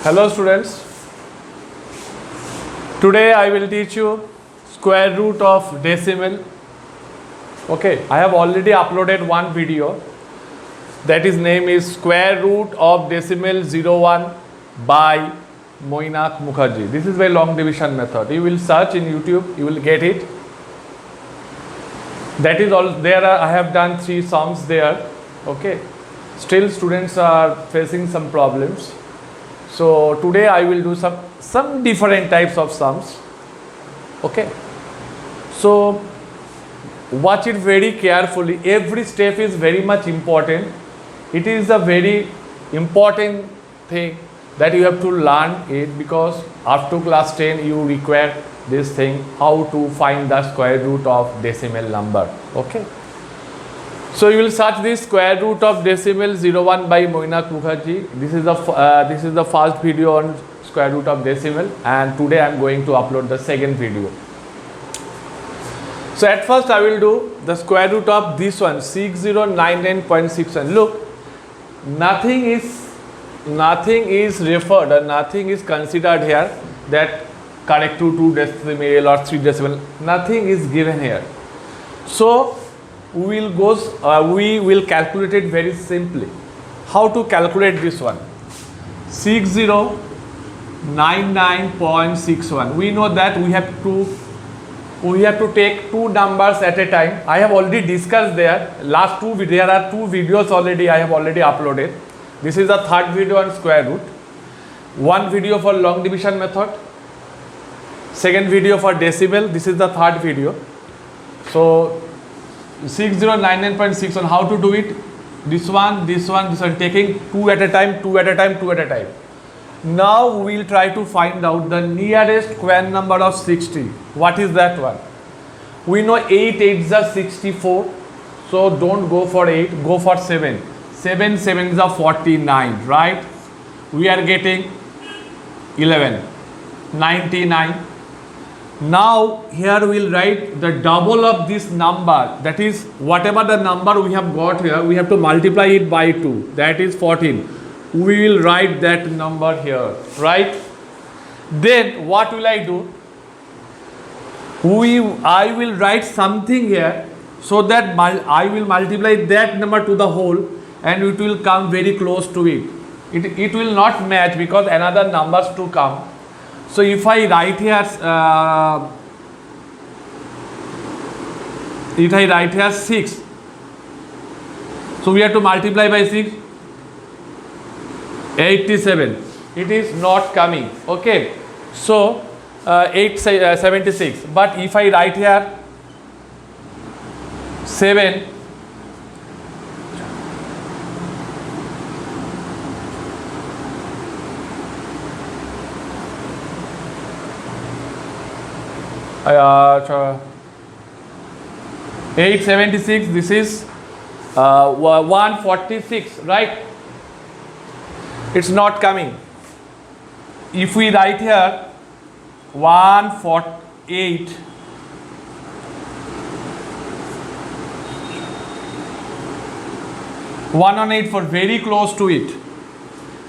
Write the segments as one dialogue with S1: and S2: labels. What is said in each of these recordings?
S1: Hello students, today I will teach you square root of decimal. Okay, I have already uploaded one video that is name is square root of decimal 01 by Moinak Mukherjee. This is very long division method. You will search in YouTube, you will get it. That is all there. I have done 3 sums there. Okay, still students are facing some problems. So today I will do some different types of sums. Okay, so watch it very carefully. Every step is very much important. It is a very important thing that you have to learn it, because after class 10 you require this thing, how to find the square root of decimal number. Okay, so you will search this square root of decimal 01 by Moinak Mukherjee. This is the first video on square root of decimal, and today I am going to upload the second video. So at first I will do the square root of this one, 6099.61. Look, nothing is referred or nothing is considered here that correct to 2 decimal or 3 decimal. Nothing is given here. So we will calculate it very simply. How to calculate this one? 6099.61. We know that we have to take 2 numbers at a time. I have already discussed there. There are 2 videos already I have already uploaded. This is the third video on square root. One video for long division method. Second video for decimal. This is the third video. So 6099.61, how to do it? This one, taking 2 at a time. Now we will try to find out the nearest square number of 60. What is that one? We know 8 8s are 64. So don't go for 8, go for 7. 7 7s are 49, right? We are getting 11, 99. Now here we will write the double of this number, that is whatever the number we have got here, we have to multiply it by 2, that is 14. We will write that number here, right? Then what will I do? I will write something here so that I will multiply that number to the whole and it will come very close to it. It will not match because another numbers to come. So if I write here, 6, so we have to multiply by 6, 87. It is not coming. Okay, so 876. But if I write here 7, uh, 876, this is 146, right? It's not coming. If we write here 148, for very close to it.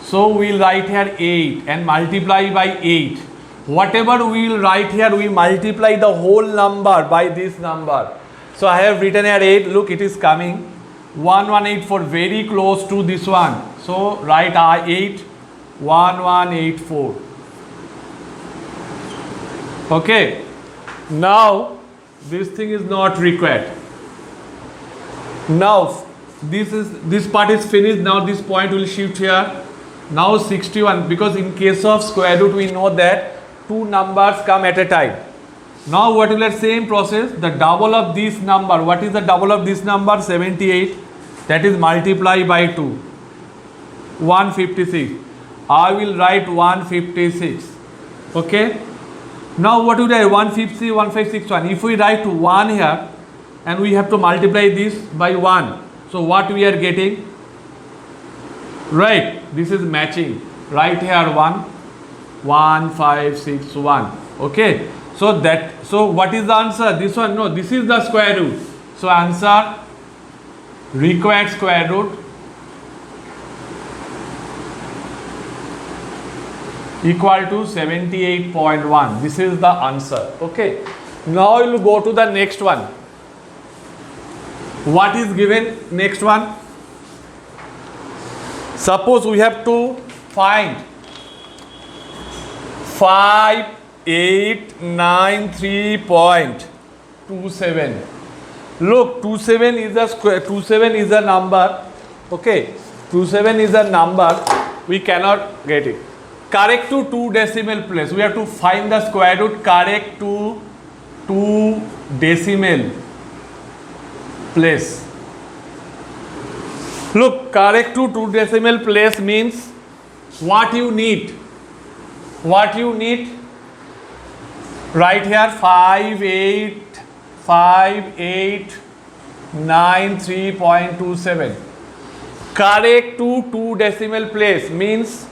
S1: So we'll write here 8 and multiply by 8. Whatever we will write here, we multiply the whole number by this number. So I have written here 8. Look, it is coming. 118 for very close to this one. So write 8, 1184. Okay. Now this thing is not required. Now this part is finished. Now this point will shift here. Now 61, because in case of square root we know that 2 numbers come at a time. Now what will that same process? The double of this number. What is the double of this number? 78. That is multiply by 2. 156. I will write 156. Okay. Now what will I write? 150, 1561. If we write 1 here and we have to multiply this by 1. So what we are getting? Right. This is matching. Right here 1561. Okay, so what is the answer? This one? No, this is the square root. So answer, required square root equal to 78.1. This is the answer. Okay. Now we will go to the next one. What is given next one? Suppose we have to find 5893.27. Look, 27 is a square, 27 is a number. Okay, 27 is a number. We cannot get it. Correct to 2 decimal place. We have to find the square root correct to 2 decimal place. Look, correct to 2 decimal place means what you need. What you need? Right here 5893.27. Correct to 2 decimal place means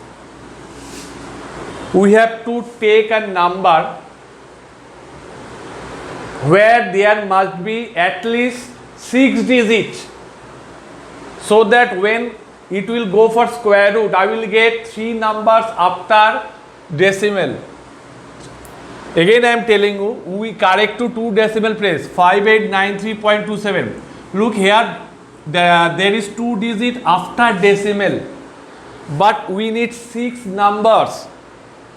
S1: we have to take a number where there must be at least 6 digits, so that when it will go for square root, I will get 3 numbers after decimal. Again I am telling you, we correct to 2 decimal place, 5893.27. Look here, there is 2 digit after decimal, but we need 6 numbers.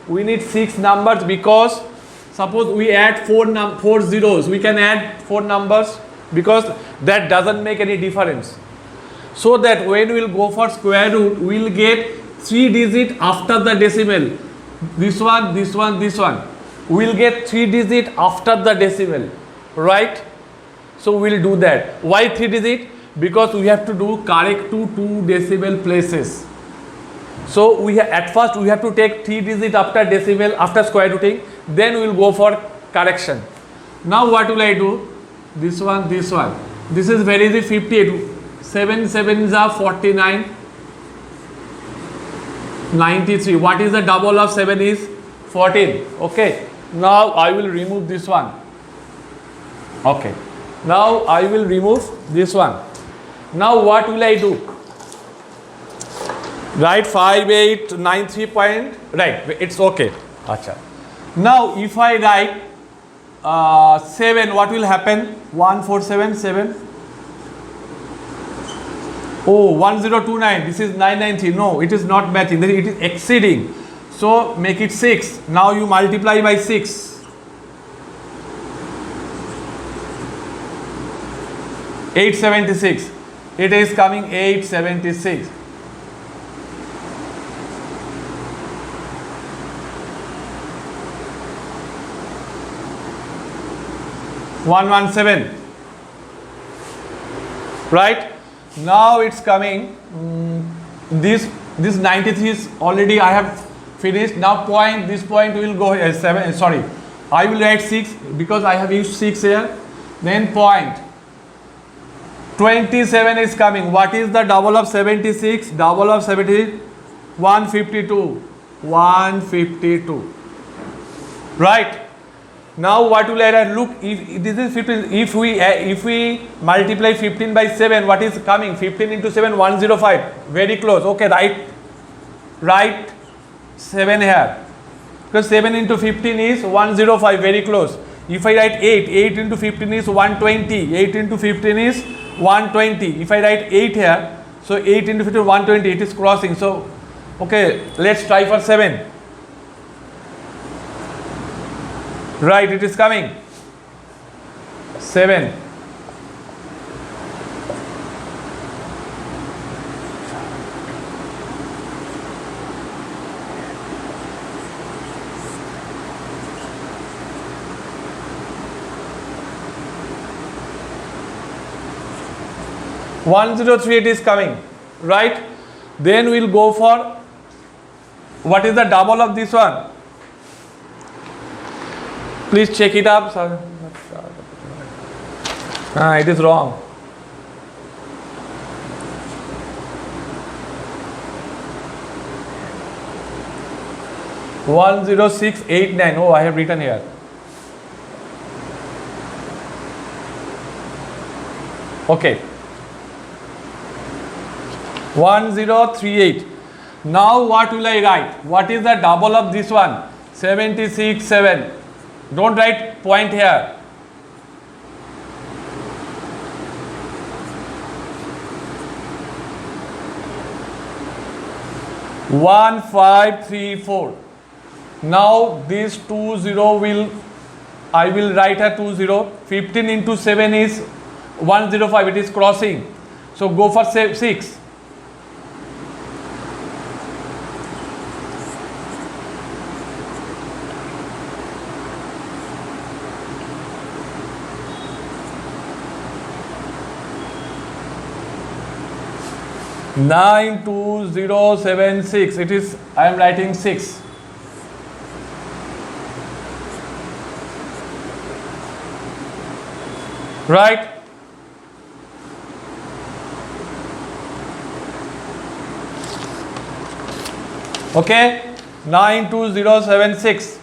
S1: We need 6 numbers because suppose we add 4 zeros, we can add 4 numbers because that doesn't make any difference. So that when we will go for square root, we will get 3 digit after the decimal. This one, this one, this one. We will get 3 digit after the decimal, right? So we will do that. Why 3 digit? Because we have to do correct to 2 decimal places. So we at first we have to take 3 digit after decimal, after square rooting, then we will go for correction. Now what will I do? This one, this one. This is very easy, 58. 7 7s are 49. 93. What is the double of 7 is 14. Okay. Now I will remove this one. Okay. Now I will remove this one. Now what will I do? Write 5893 point. Right. It's okay. Acha. Now if I write 7, what will happen? 1477. Oh, 1029. This is 993. No, it is not matching. It is exceeding. So make it 6. Now you multiply by 6. 876. It is coming 876. One 117. Right? Now it's coming. This 93 is already I have finished. Now point, this point will go 7. Sorry, I will write 6 because I have used 6 here. Then point 27 is coming. What is the double of 76? Double of 76, 152. 152. Right? Now what will I write? Look, if this is 15, if we multiply 15 by 7, what is coming? 15 into 7, 105. Very close. Okay, write 7 here. Because 7 into 15 is 105. Very close. If I write 8, 8 into 15 is 120. 8 into 15 is 120. If I write 8 here, so 8 into 15 120. It is crossing. So, okay, let's try for 7. Right, it is coming. 7. One 103 it is coming. Right? Then we'll go for what is the double of this one? Please check it up, sir. It is wrong. One 10689. Oh, I have written here. Okay. 1038. Now what will I write? What is the double of this one? 76, 7. Don't write point here. One, 5, 3, 4. Now this 20 will, I will write a 20. 15 into 7 is 105. It is crossing. So go for 6. 92076. It is, I am writing 6. Right? Okay, 92076.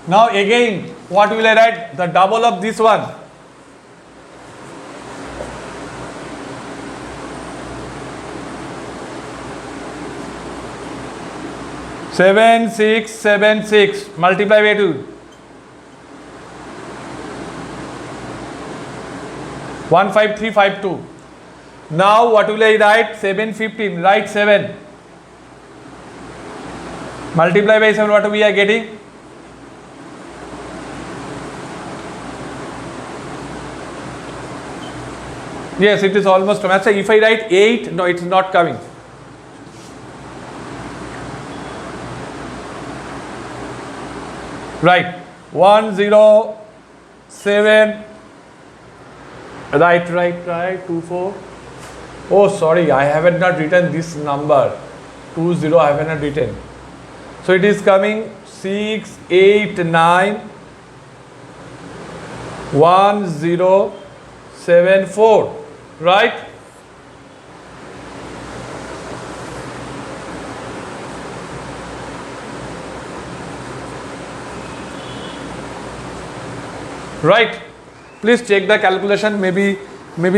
S1: Now again, what will I write? The double of this one. Seven, 6, 7, 6. Multiply by 2. 15352. Now what will I write? 715. Write 7. Multiply by 7. What we are getting? Yes, it is almost. If I write 8, no, it is not coming. Right, 107. Right, 24. Oh, sorry, I haven't not written this number. 20 I haven't not written. So it is coming 6, 8, 9, 1074. Right? Right? Please check the calculation. Maybe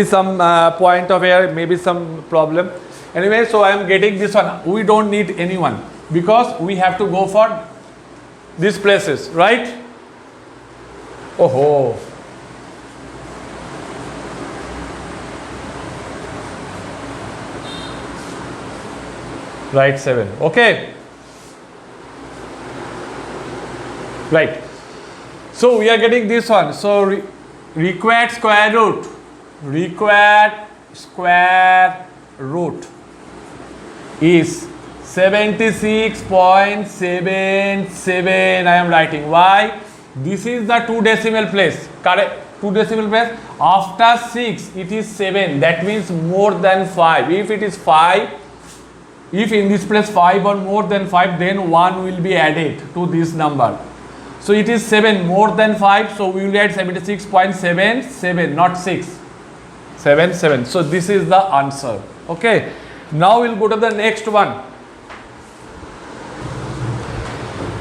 S1: some point of error, maybe some problem. Anyway, so I am getting this one. We don't need anyone because we have to go for these places, right? Oh. Right, 7. Okay. Right. So we are getting this one. So required square root is 76.77. I am writing. Why? This is the 2 decimal place. Correct? 2 decimal place. After 6, it is 7. That means more than 5. If it is 5, if in this place 5 or more than 5, then 1 will be added to this number. So it is 7 more than 5. So we will add 76.77, not 6. 7. So this is the answer. Okay. Now we'll go to the next one.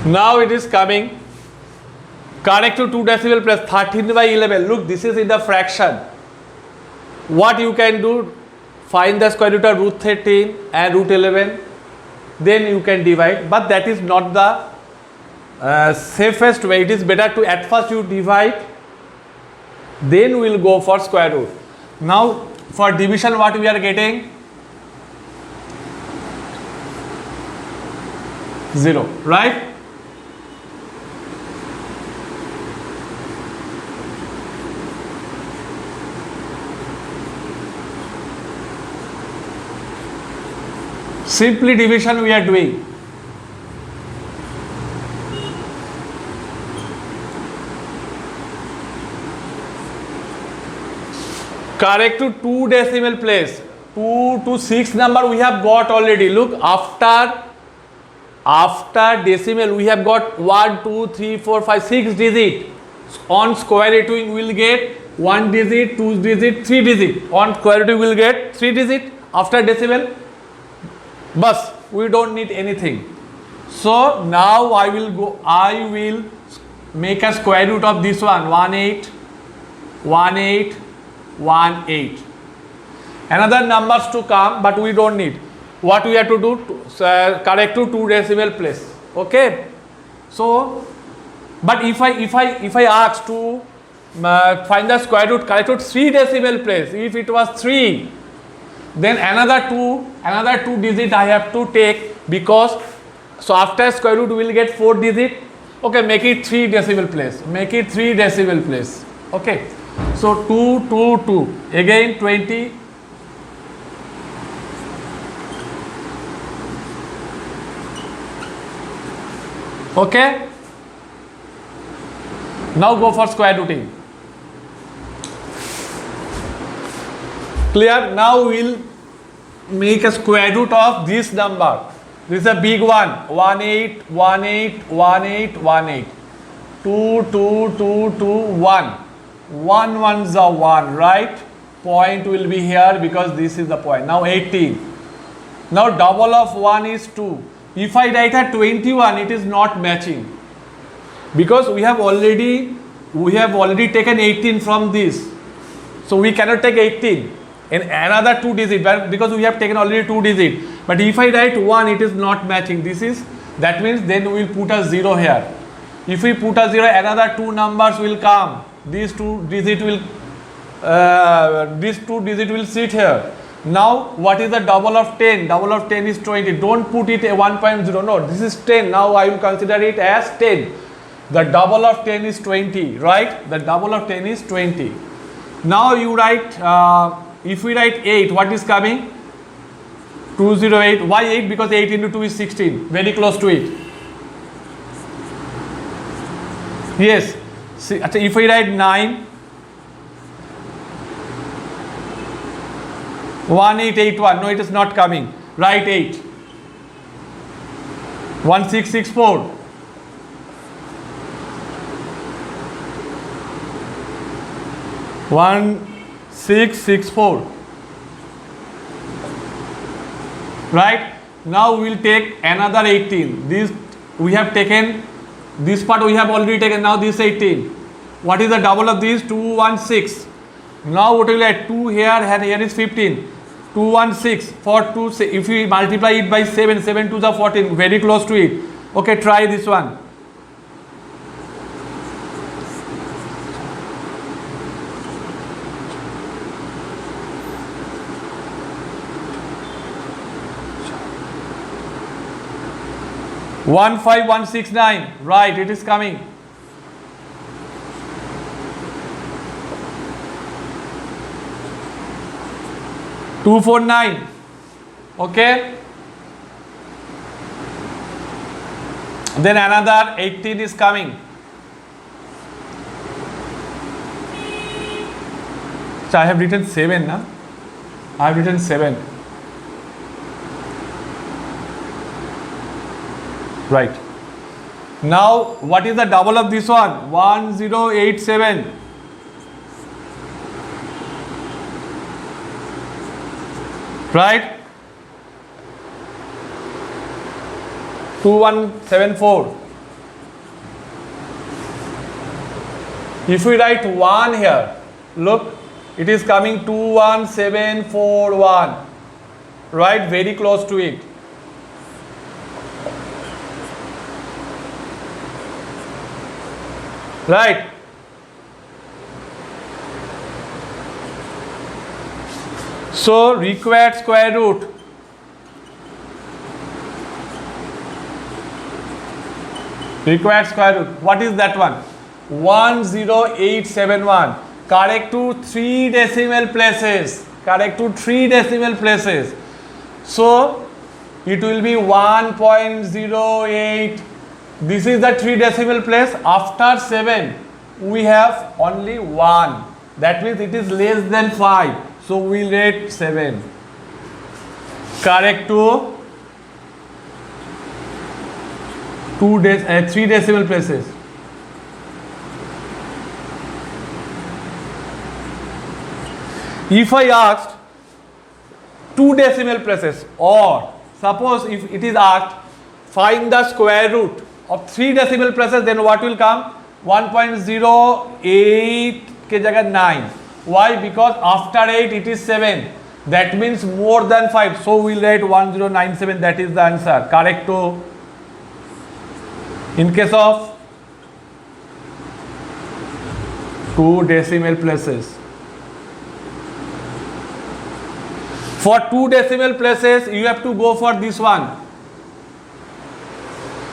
S1: Now it is coming. Correct to 2 decimal place, 13 by 11. Look, this is in the fraction. What you can do? Find the square root of root 13 and root 11. Then you can divide. But that is not the safest way. It is better to at first you divide, then we will go for square root. Now for division, what we are getting? 0, right? Simply division we are doing. Correct to 2 decimal place. 2 to 6 number we have got already. Look, after decimal we have got 1, 2, 3, 4, 5, 6 digit. On square rooting we will get 1 digit, 2 digit, 3 digit. On square root we will get 3 digit after decimal. But we don't need anything. So now I will make a square root of this one. 18. Another numbers to come, but we don't need. what we have to do? Correct to 2 decimal place. Okay. So, but if I ask to find the square root correct to 3 decimal place, if it was 3, then another two digit I have to take, because so after square root we will get 4 digit. Okay, make it 3 decimal place. Make it 3 decimal place. Okay. So 2, 2, 2. Again 20. Okay. Now go for square rooting. Clear? Now we'll make a square root of this number. This is a big one. 18, 18, 18, 18. 2, 2, 2, 2, 1. 1 ones are 1, right? Point will be here because this is the point. Now 18. Now double of 1 is 2. If I write a 21, it is not matching, because we have already taken 18 from this. So we cannot take 18 in another 2 digit, because we have taken already 2 digit. But if I write 1, it is not matching. That means then we will put a 0 here. If we put a 0, another 2 numbers will come. These 2 digit will sit here. Now what is the double of 10? Double of 10 is 20. Don't put it a 1.0. No, this is 10. Now I will consider it as 10. The double of 10 is 20, right? The double of 10 is 20. Now you write, if we write 8, what is coming? 208. Why 8? Because 8 into 2 is 16. Very close to it. Yes. See, if we write 9, 1881. No, it is not coming. Write 8. 1664. 1664. Right? Now we will take another 18. This we have taken. This part we have already taken. Now this 18. What is the double of these? 216. Now what will add? 2 here and here is 15. 216 for 2. If we multiply it by 7, 7 to the 14, very close to it. Okay, try this one. One 5169. Right, it is coming. Two 49. Okay. Then another 18 is coming. So I have written 7, na? I have written 7. Right. Now what is the double of this one? 1087. Right? 2174. If we write 1 here, look, it is coming 21741. Right? Very close to it. Right? So required square root. Required square root. What is that one? 10871. Correct to 3 decimal places. Correct to 3 decimal places. So it will be 1.08. This is the 3 decimal place. After 7, we have only 1. That means it is less than 5. So we will rate 7. Correct to 3 decimal places. If I asked 2 decimal places, or suppose if it is asked find the square root of 3 decimal places, then what will come? 1.08 ke jagah 9. Why? Because after 8 it is 7. That means more than 5. So we'll write 1097. That is the answer. Correcto. In case of 2 decimal places. For 2 decimal places, you have to go for this one.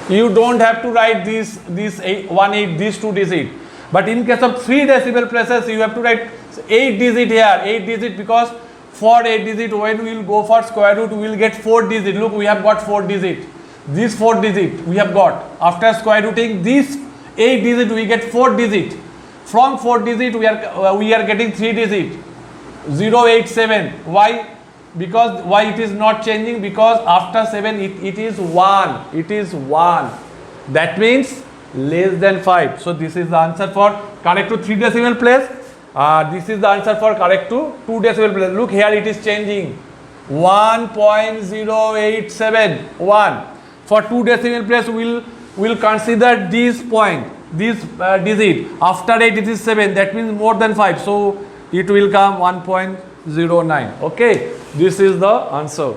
S1: You don't have to write these 8, these 2 digit. But in case of 3 decimal places, you have to write 8 digit here. 8 digit, because for 8 digit, when we will go for square root, we will get 4 digit. Look, we have got 4 digit. This 4 digit we have got. After square rooting this 8 digit, we get 4 digit. From 4 digit, we are getting 3 digit. 087. Why? Because why it is not changing? Because after 7 it is 1. It is 1. That means less than 5. So this is the answer for correct to 3 decimal place. This is the answer for correct to 2 decimal place. Look here, it is changing. 1.087. 1. For 2 decimal place, we'll consider this point, this digit. After 8 it is 7. That means more than 5. So it will come 1.09. Okay. This is the answer.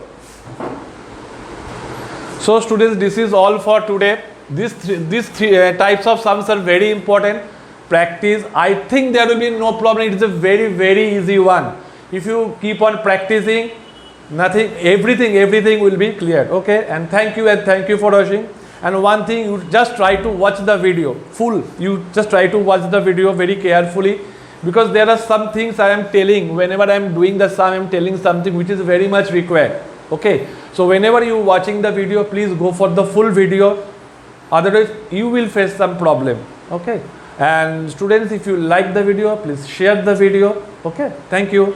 S1: So students, this is all for today. These three types of sums are very important. Practice. I think there will be no problem. It is a very, very easy one. If you keep on practicing, everything will be clear. Okay. And thank you for watching. And one thing, you just try to watch the video full. You just try to watch the video very carefully. Because there are some things I am telling, whenever I am doing the sum, I am telling something which is very much required. Okay. So whenever you watching the video, please go for the full video. Otherwise, you will face some problem. Okay. And students, if you like the video, please share the video. Okay. Thank you.